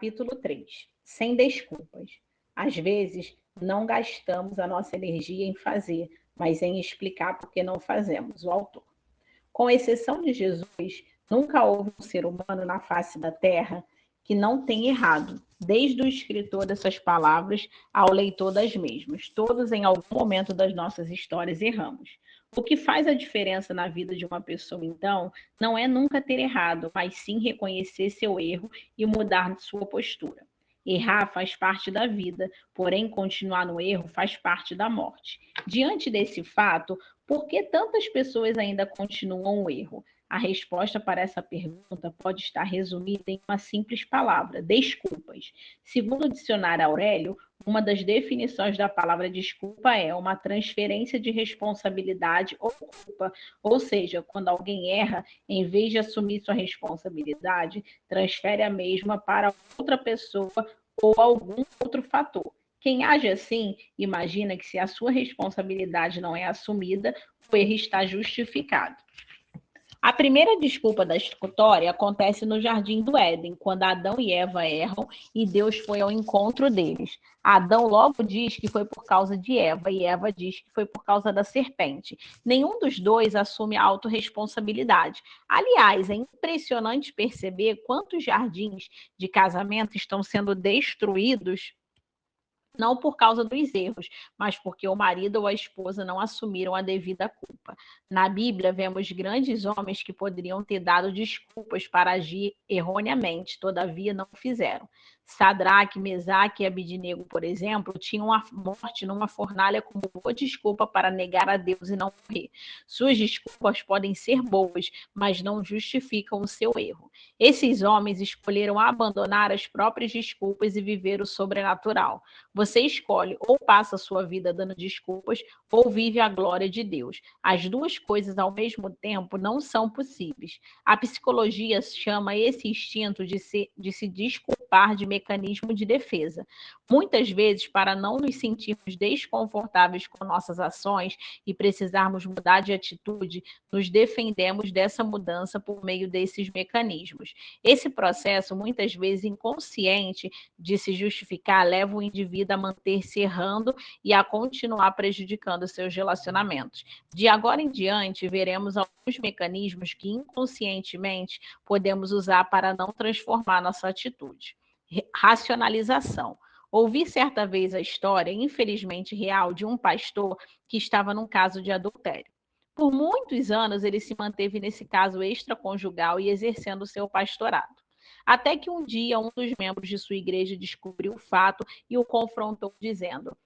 Capítulo 3. Sem desculpas. Às vezes, não gastamos a nossa energia em fazer, mas em explicar por que não fazemos. O autor. Com exceção de Jesus, nunca houve um ser humano na face da terra que não tenha errado, desde o escritor dessas palavras ao leitor das mesmas. Todos, em algum momento das nossas histórias, erramos. O que faz a diferença na vida de uma pessoa, então, não é nunca ter errado, mas sim reconhecer seu erro e mudar sua postura. Errar faz parte da vida, porém continuar no erro faz parte da morte. Diante desse fato, por que tantas pessoas ainda continuam o erro? A resposta para essa pergunta pode estar resumida em uma simples palavra: desculpas. Segundo o dicionário Aurélio, uma das definições da palavra desculpa é uma transferência de responsabilidade ou culpa, ou seja, quando alguém erra, em vez de assumir sua responsabilidade, transfere a mesma para outra pessoa ou algum outro fator. Quem age assim, imagina que se a sua responsabilidade não é assumida, o erro está justificado. A primeira desculpa da história acontece no Jardim do Éden, quando Adão e Eva erram e Deus foi ao encontro deles. Adão logo diz que foi por causa de Eva e Eva diz que foi por causa da serpente. Nenhum dos dois assume a autorresponsabilidade. Aliás, é impressionante perceber quantos jardins de casamento estão sendo destruídos não por causa dos erros, mas porque o marido ou a esposa não assumiram a devida culpa. Na Bíblia, vemos grandes homens que poderiam ter dado desculpas para agir erroneamente, todavia não fizeram. Sadraque, Mesaque e Abidnego, por exemplo, tinham a morte numa fornalha como boa desculpa para negar a Deus e não morrer. Suas desculpas podem ser boas, mas não justificam o seu erro. Esses homens escolheram abandonar as próprias desculpas e viver o sobrenatural. Você escolhe ou passa a sua vida dando desculpas ou vive a glória de Deus. As duas coisas ao mesmo tempo não são possíveis. A psicologia chama esse instinto de se desculpar de mecanismo de defesa. Muitas vezes, para não nos sentirmos desconfortáveis com nossas ações e precisarmos mudar de atitude, nos defendemos dessa mudança por meio desses mecanismos. Esse processo, muitas vezes inconsciente, de se justificar leva o indivíduo a manter-se errando e a continuar prejudicando seus relacionamentos. De agora em diante, veremos alguns mecanismos que inconscientemente podemos usar para não transformar nossa atitude. Racionalização. Ouvi certa vez a história, infelizmente real, de um pastor que estava num caso de adultério. Por muitos anos, ele se manteve nesse caso extraconjugal e exercendo seu pastorado. Até que um dia um dos membros de sua igreja descobriu o fato e o confrontou, dizendo: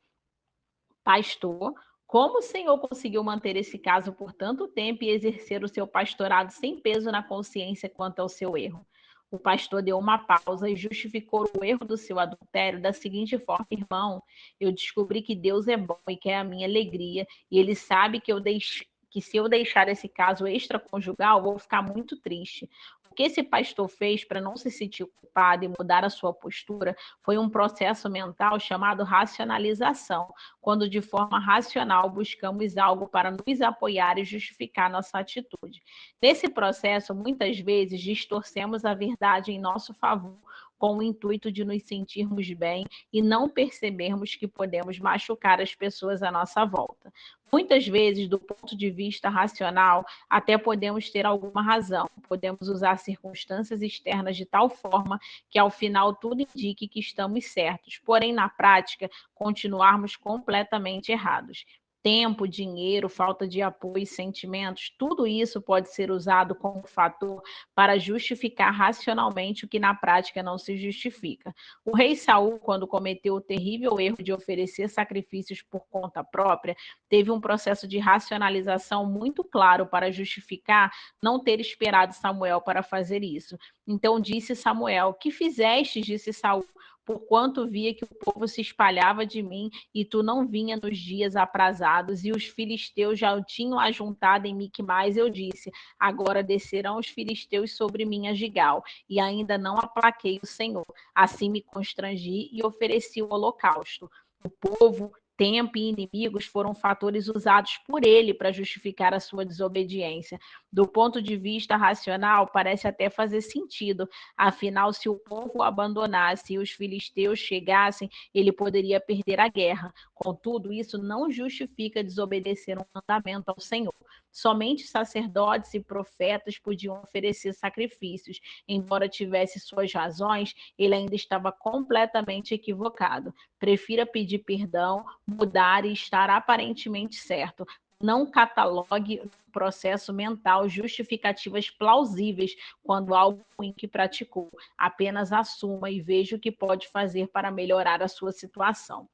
Pastor, como o senhor conseguiu manter esse caso por tanto tempo e exercer o seu pastorado sem peso na consciência quanto ao seu erro? O pastor deu uma pausa e justificou o erro do seu adultério da seguinte forma: Irmão, eu descobri que Deus é bom e quer a minha alegria, e Ele sabe que se eu deixar esse caso extraconjugal, vou ficar muito triste. O que esse pastor fez para não se sentir culpado e mudar a sua postura foi um processo mental chamado racionalização, quando de forma racional buscamos algo para nos apoiar e justificar nossa atitude. Nesse processo, muitas vezes distorcemos a verdade em nosso favor, com o intuito de nos sentirmos bem e não percebermos que podemos machucar as pessoas à nossa volta. Muitas vezes, do ponto de vista racional, até podemos ter alguma razão, podemos usar circunstâncias externas de tal forma que, ao final, tudo indique que estamos certos, porém, na prática, continuarmos completamente errados. Tempo, dinheiro, falta de apoio e sentimentos, tudo isso pode ser usado como fator para justificar racionalmente o que na prática não se justifica. O rei Saul, quando cometeu o terrível erro de oferecer sacrifícios por conta própria, teve um processo de racionalização muito claro para justificar não ter esperado Samuel para fazer isso. Então disse Samuel: Que fizestes? Disse Saul. Porquanto via que o povo se espalhava de mim, e tu não vinha nos dias aprazados, e os filisteus já o tinham ajuntado em Miquimais, eu disse: agora descerão os filisteus sobre mim a Gigal, e ainda não aplaquei o Senhor. Assim me constrangi e ofereci o holocausto. O povo tempo e inimigos foram fatores usados por ele para justificar a sua desobediência. Do ponto de vista racional, parece até fazer sentido. Afinal, se o povo o abandonasse e os filisteus chegassem, ele poderia perder a guerra. Contudo, isso não justifica desobedecer um mandamento ao Senhor. Somente sacerdotes e profetas podiam oferecer sacrifícios. Embora tivesse suas razões, ele ainda estava completamente equivocado. Prefira pedir perdão, mudar e estar aparentemente certo. Não catalogue no processo mental justificativas plausíveis quando algo ruim que praticou. Apenas assuma e veja o que pode fazer para melhorar a sua situação.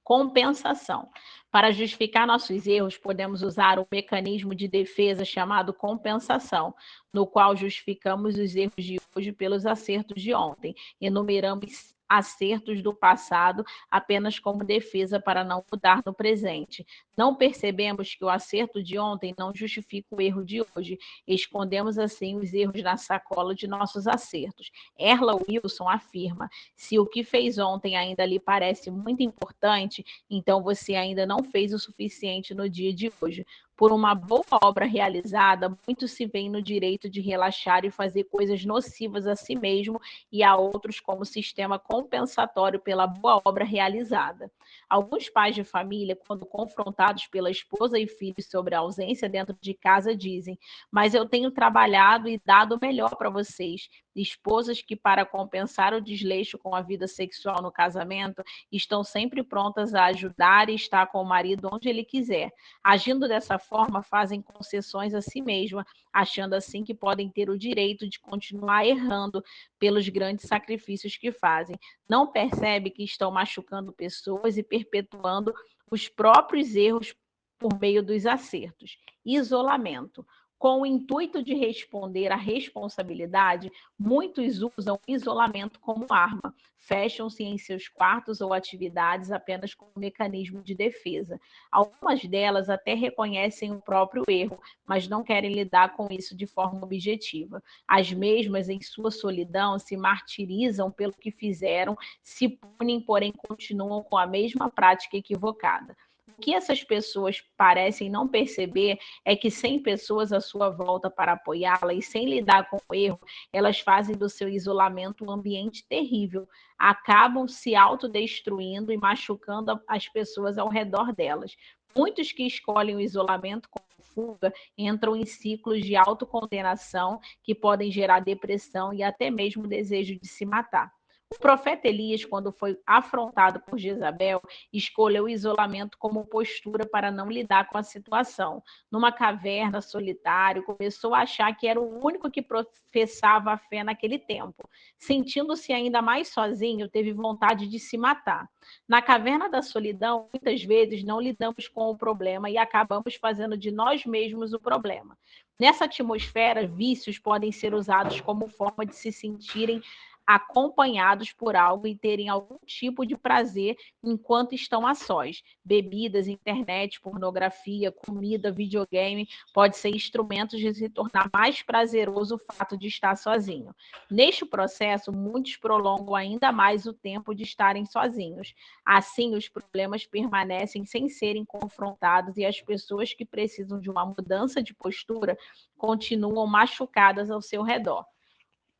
Compensação. Para justificar nossos erros, podemos usar um mecanismo de defesa chamado compensação, no qual justificamos os erros de hoje pelos acertos de ontem. Enumeramos acertos do passado apenas como defesa para não mudar no presente. Não percebemos que o acerto de ontem não justifica o erro de hoje. Escondemos assim os erros na sacola de nossos acertos. Erla Wilson afirma: se o que fez ontem ainda lhe parece muito importante, então você ainda não fez o suficiente no dia de hoje. Por uma boa obra realizada, muitos se veem no direito de relaxar e fazer coisas nocivas a si mesmo e a outros como sistema compensatório pela boa obra realizada. Alguns pais de família, quando confrontados pela esposa e filhos sobre a ausência dentro de casa, dizem: mas eu tenho trabalhado e dado o melhor para vocês. Esposas que, para compensar o desleixo com a vida sexual no casamento, estão sempre prontas a ajudar e estar com o marido onde ele quiser. Agindo dessa forma, fazem concessões a si mesma, achando assim que podem ter o direito de continuar errando pelos grandes sacrifícios que fazem. Não percebe que estão machucando pessoas e perpetuando os próprios erros por meio dos acertos. Isolamento. Com o intuito de responder à responsabilidade, muitos usam o isolamento como arma. Fecham-se em seus quartos ou atividades apenas como mecanismo de defesa. Algumas delas até reconhecem o próprio erro, mas não querem lidar com isso de forma objetiva. As mesmas, em sua solidão, se martirizam pelo que fizeram, se punem, porém continuam com a mesma prática equivocada. O que essas pessoas parecem não perceber é que sem pessoas à sua volta para apoiá-la e sem lidar com o erro, elas fazem do seu isolamento um ambiente terrível, acabam se autodestruindo e machucando as pessoas ao redor delas. Muitos que escolhem o isolamento como fuga entram em ciclos de autocondenação que podem gerar depressão e até mesmo desejo de se matar. O profeta Elias, quando foi afrontado por Jezabel, escolheu o isolamento como postura para não lidar com a situação. Numa caverna, solitário, começou a achar que era o único que professava a fé naquele tempo. Sentindo-se ainda mais sozinho, teve vontade de se matar. Na caverna da solidão, muitas vezes não lidamos com o problema e acabamos fazendo de nós mesmos o problema. Nessa atmosfera, vícios podem ser usados como forma de se sentirem acompanhados por algo e terem algum tipo de prazer enquanto estão a sós. Bebidas, internet, pornografia, comida, videogame pode ser instrumentos de se tornar mais prazeroso o fato de estar sozinho. Neste processo, muitos prolongam ainda mais o tempo de estarem sozinhos. Assim, os problemas permanecem sem serem confrontados e as pessoas que precisam de uma mudança de postura continuam machucadas ao seu redor.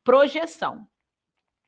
Projeção.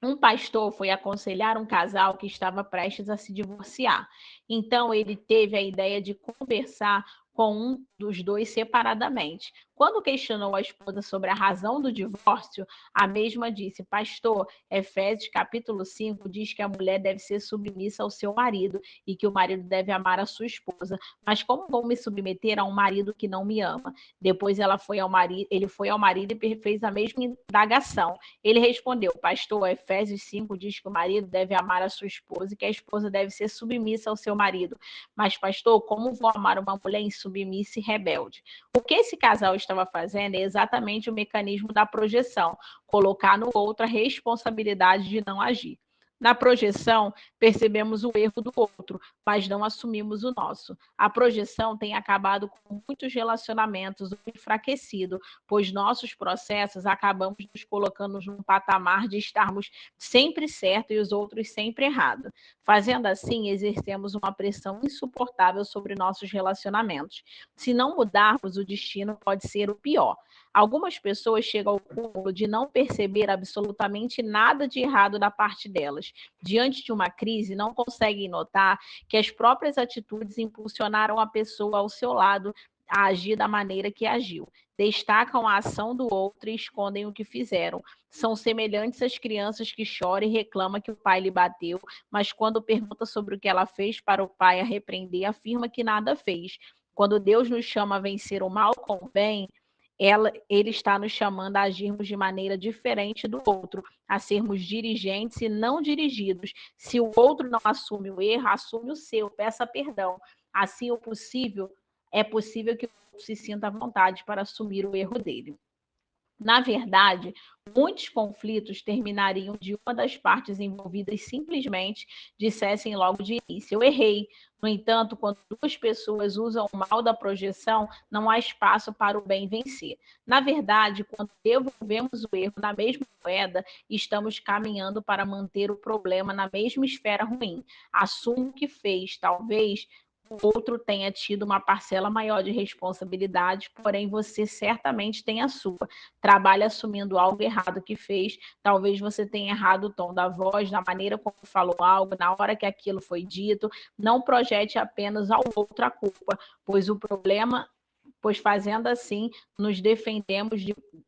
Um pastor foi aconselhar um casal que estava prestes a se divorciar. Então, ele teve a ideia de conversar com um dos dois separadamente. Quando questionou a esposa sobre a razão do divórcio, a mesma disse: pastor, Efésios capítulo 5 diz que a mulher deve ser submissa ao seu marido e que o marido deve amar a sua esposa. Mas como vou me submeter a um marido que não me ama? Depois ele foi ao marido e fez a mesma indagação. Ele respondeu: pastor, Efésios 5 diz que o marido deve amar a sua esposa e que a esposa deve ser submissa ao seu marido. Mas, pastor, como vou amar uma mulher insubmissa e rebelde? O que esse casal estava fazendo é exatamente o mecanismo da projeção, colocar no outro a responsabilidade de não agir. Na projeção, percebemos o erro do outro, mas não assumimos o nosso. A projeção tem acabado com muitos relacionamentos, o enfraquecido, pois nossos processos acabamos nos colocando num patamar de estarmos sempre certo e os outros sempre errado. Fazendo assim, exercemos uma pressão insuportável sobre nossos relacionamentos. Se não mudarmos, o destino pode ser o pior. Algumas pessoas chegam ao cúmulo de não perceber absolutamente nada de errado da parte delas. Diante de uma crise, não conseguem notar que as próprias atitudes impulsionaram a pessoa ao seu lado a agir da maneira que agiu. Destacam a ação do outro e escondem o que fizeram. São semelhantes às crianças que choram e reclamam que o pai lhe bateu, mas quando pergunta sobre o que ela fez para o pai a repreender, afirma que nada fez. Quando Deus nos chama a vencer o mal com o bem, ele está nos chamando a agirmos de maneira diferente do outro, a sermos dirigentes e não dirigidos. Se o outro não assume o erro, assume o seu, peça perdão. Assim, é possível que o outro se sinta à vontade para assumir o erro dele. Na verdade, muitos conflitos terminariam de uma das partes envolvidas simplesmente dissessem logo de início: eu errei. No entanto, quando duas pessoas usam o mal da projeção, não há espaço para o bem vencer. Na verdade, quando devolvemos o erro na mesma moeda, estamos caminhando para manter o problema na mesma esfera ruim. Assumo que fez, talvez o outro tenha tido uma parcela maior de responsabilidade, porém você certamente tem a sua. Trabalhe assumindo algo errado que fez, talvez você tenha errado o tom da voz, na maneira como falou algo, na hora que aquilo foi dito. Não projete apenas ao outro a culpa, pois fazendo assim, nos defendemos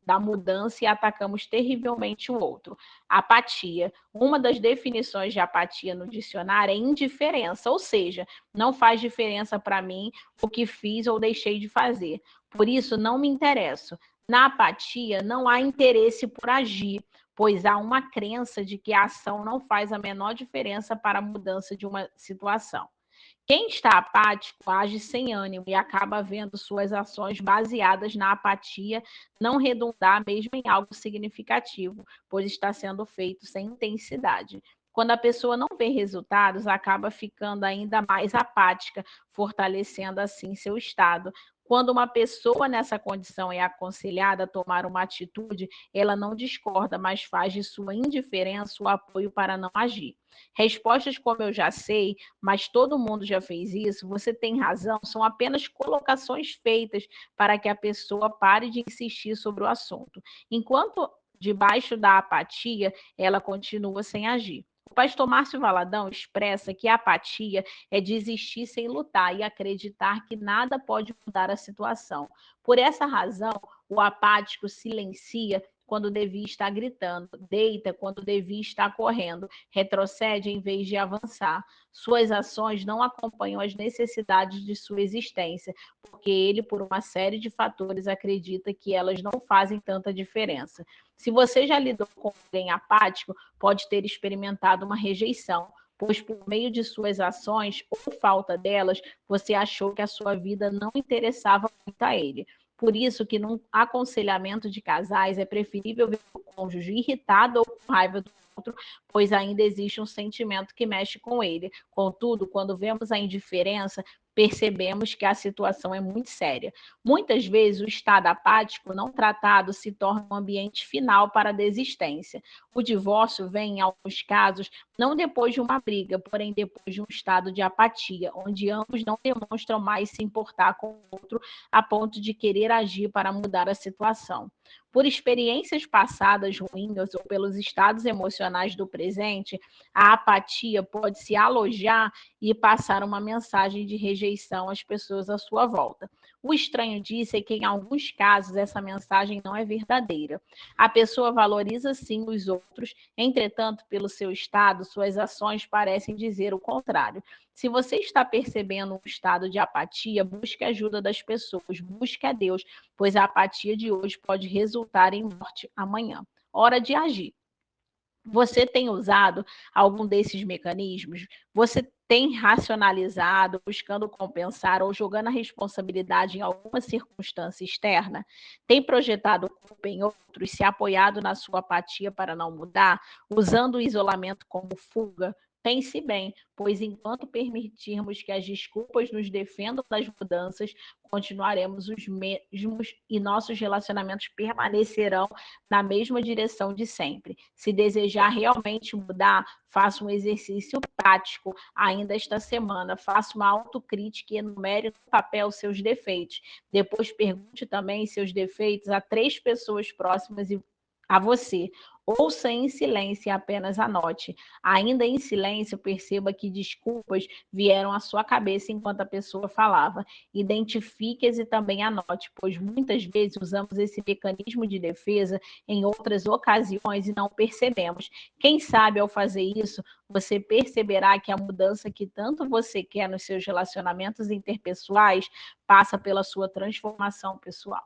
da mudança e atacamos terrivelmente o outro. Apatia. Uma das definições de apatia no dicionário é indiferença, ou seja, não faz diferença para mim o que fiz ou deixei de fazer. Por isso, não me interesso. Na apatia, não há interesse por agir, pois há uma crença de que a ação não faz a menor diferença para a mudança de uma situação. Quem está apático age sem ânimo e acaba vendo suas ações baseadas na apatia não redundar mesmo em algo significativo, pois está sendo feito sem intensidade. Quando a pessoa não vê resultados, acaba ficando ainda mais apática, fortalecendo assim seu estado. Quando uma pessoa nessa condição é aconselhada a tomar uma atitude, ela não discorda, mas faz de sua indiferença o apoio para não agir. Respostas como eu já sei, mas todo mundo já fez isso, você tem razão, são apenas colocações feitas para que a pessoa pare de insistir sobre o assunto. Enquanto debaixo da apatia, ela continua sem agir. O pastor Márcio Valadão expressa que a apatia é desistir sem lutar e acreditar que nada pode mudar a situação. Por essa razão, o apático silencia quando devia estar gritando, deita quando devia estar correndo, retrocede em vez de avançar. Suas ações não acompanham as necessidades de sua existência, porque ele, por uma série de fatores, acredita que elas não fazem tanta diferença. Se você já lidou com alguém apático, pode ter experimentado uma rejeição, pois por meio de suas ações ou falta delas, você achou que a sua vida não interessava muito a ele. Por isso que num aconselhamento de casais é preferível ver o cônjuge irritado ou com raiva do outro, pois ainda existe um sentimento que mexe com ele. Contudo, quando vemos a indiferença, percebemos que a situação é muito séria. Muitas vezes o estado apático não tratado se torna um ambiente final para a desistência. O divórcio vem, em alguns casos, não depois de uma briga, porém depois de um estado de apatia, onde ambos não demonstram mais se importar com o outro a ponto de querer agir para mudar a situação. Por experiências passadas ruins ou pelos estados emocionais do presente, a apatia pode se alojar e passar uma mensagem de rejeição às pessoas à sua volta. O estranho disso é que, em alguns casos, essa mensagem não é verdadeira. A pessoa valoriza sim os outros, entretanto, pelo seu estado, suas ações parecem dizer o contrário. Se você está percebendo um estado de apatia, busque a ajuda das pessoas, busque a Deus, pois a apatia de hoje pode resultar em morte amanhã. Hora de agir. Você tem usado algum desses mecanismos? Você Tem racionalizado, buscando compensar ou jogando a responsabilidade em alguma circunstância externa? Tem projetado culpa em outros, se apoiado na sua apatia para não mudar, usando o isolamento como fuga? Pense bem, pois enquanto permitirmos que as desculpas nos defendam das mudanças, continuaremos os mesmos e nossos relacionamentos permanecerão na mesma direção de sempre. Se desejar realmente mudar, faça um exercício prático ainda esta semana. Faça uma autocrítica e enumere no papel seus defeitos. Depois pergunte também seus defeitos a 3 pessoas próximas a você. Ouça em silêncio e apenas anote. Ainda em silêncio, perceba que desculpas vieram à sua cabeça enquanto a pessoa falava. Identifique-as e também anote, pois muitas vezes usamos esse mecanismo de defesa em outras ocasiões e não percebemos. Quem sabe, ao fazer isso, você perceberá que a mudança que tanto você quer nos seus relacionamentos interpessoais passa pela sua transformação pessoal.